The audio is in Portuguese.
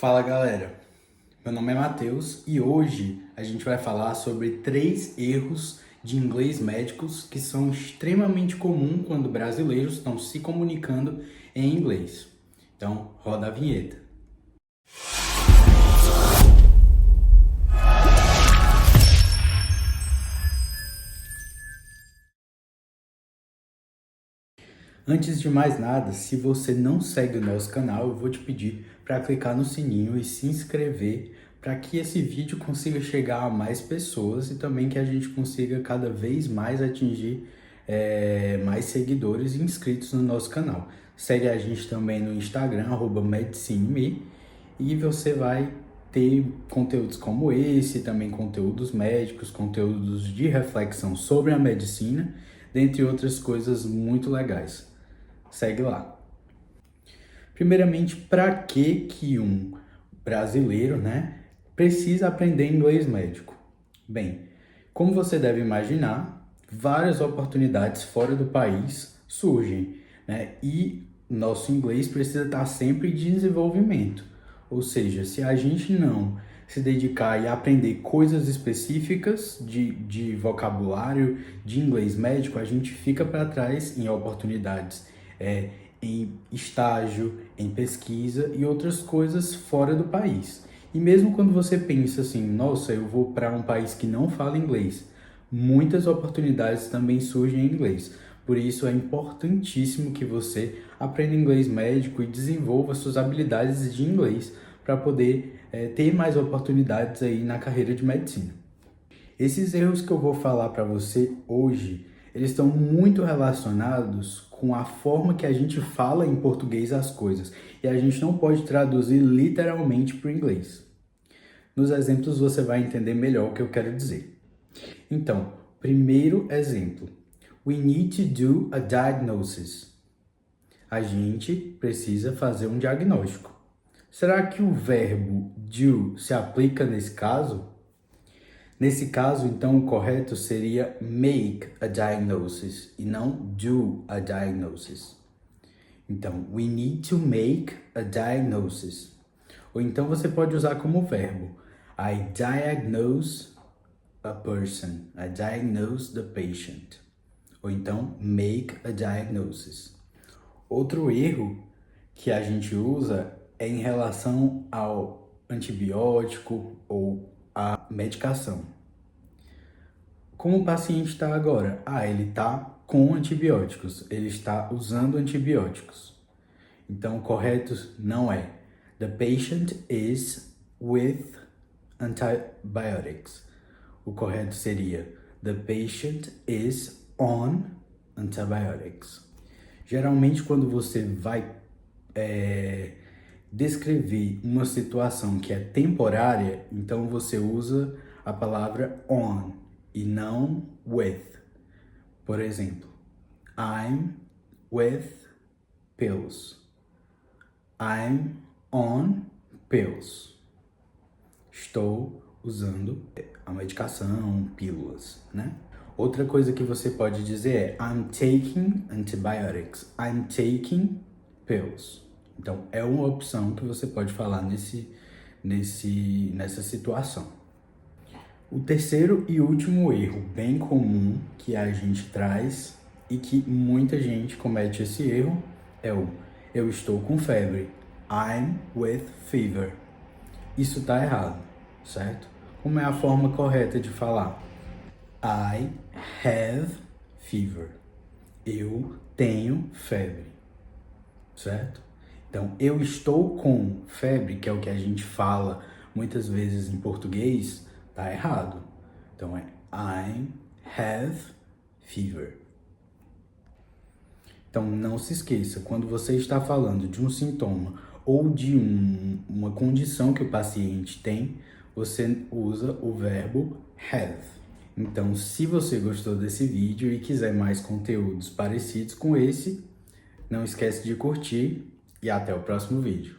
Fala galera, meu nome é Matheus e hoje a gente vai falar sobre 3 erros de inglês médicos que são extremamente comuns quando brasileiros estão se comunicando em inglês. Então, roda a vinheta. Antes de mais nada, se você não segue o nosso canal, eu vou te pedir para clicar no sininho e se inscrever para que esse vídeo consiga chegar a mais pessoas e também que a gente consiga cada vez mais atingir mais seguidores e inscritos no nosso canal. Segue a gente também no Instagram, @medicineme, e você vai ter conteúdos como esse, também conteúdos médicos, conteúdos de reflexão sobre a medicina, dentre outras coisas muito legais. Segue lá. Primeiramente, para que um brasileiro, precisa aprender inglês médico? Bem, como você deve imaginar, várias oportunidades fora do país surgem, E nosso inglês precisa estar sempre em desenvolvimento. Ou seja, se a gente não se dedicar e aprender coisas específicas de vocabulário de inglês médico, a gente fica para trás em oportunidades, em estágio, em pesquisa e outras coisas fora do país. E mesmo quando você pensa assim, nossa, eu vou para um país que não fala inglês, muitas oportunidades também surgem em inglês. Por isso é importantíssimo que você aprenda inglês médico e desenvolva suas habilidades de inglês para poder ter mais oportunidades aí na carreira de medicina. Esses erros que eu vou falar para você hoje, eles estão muito relacionados com a forma que a gente fala em português as coisas e a gente não pode traduzir literalmente para o inglês. Nos exemplos você vai entender melhor o que eu quero dizer. Então, primeiro exemplo. We need to do a diagnosis. A gente precisa fazer um diagnóstico. Será que o verbo do se aplica nesse caso? Nesse caso, então, o correto seria make a diagnosis e não do a diagnosis. Então, we need to make a diagnosis. Ou então você pode usar como verbo I diagnose a person. I diagnose the patient. Ou então, make a diagnosis. Outro erro que a gente usa é em relação ao antibiótico ou à medicação. Como o paciente está agora? Ele está com antibióticos, ele está usando antibióticos. Então, o correto não é the patient is with antibiotics. O correto seria the patient is on antibiotics. Geralmente, quando você vai descrever uma situação que é temporária, então você usa a palavra on e não with. Por exemplo, I'm with pills. I'm on pills. Estou usando a medicação, pílulas, Outra coisa que você pode dizer é I'm taking antibiotics. I'm taking pills. Então, é uma opção que você pode falar nessa situação. O terceiro e último erro bem comum que a gente traz e que muita gente comete esse erro é o eu estou com febre. I'm with fever. Isso está errado, certo? Como é a forma correta de falar? I have fever. Eu tenho febre, certo? Então, eu estou com febre, que é o que a gente fala muitas vezes em português, tá errado. Então, é I have fever. Então, não se esqueça, quando você está falando de um sintoma ou de uma condição que o paciente tem, você usa o verbo have. Então, se você gostou desse vídeo e quiser mais conteúdos parecidos com esse, não esquece de curtir e até o próximo vídeo.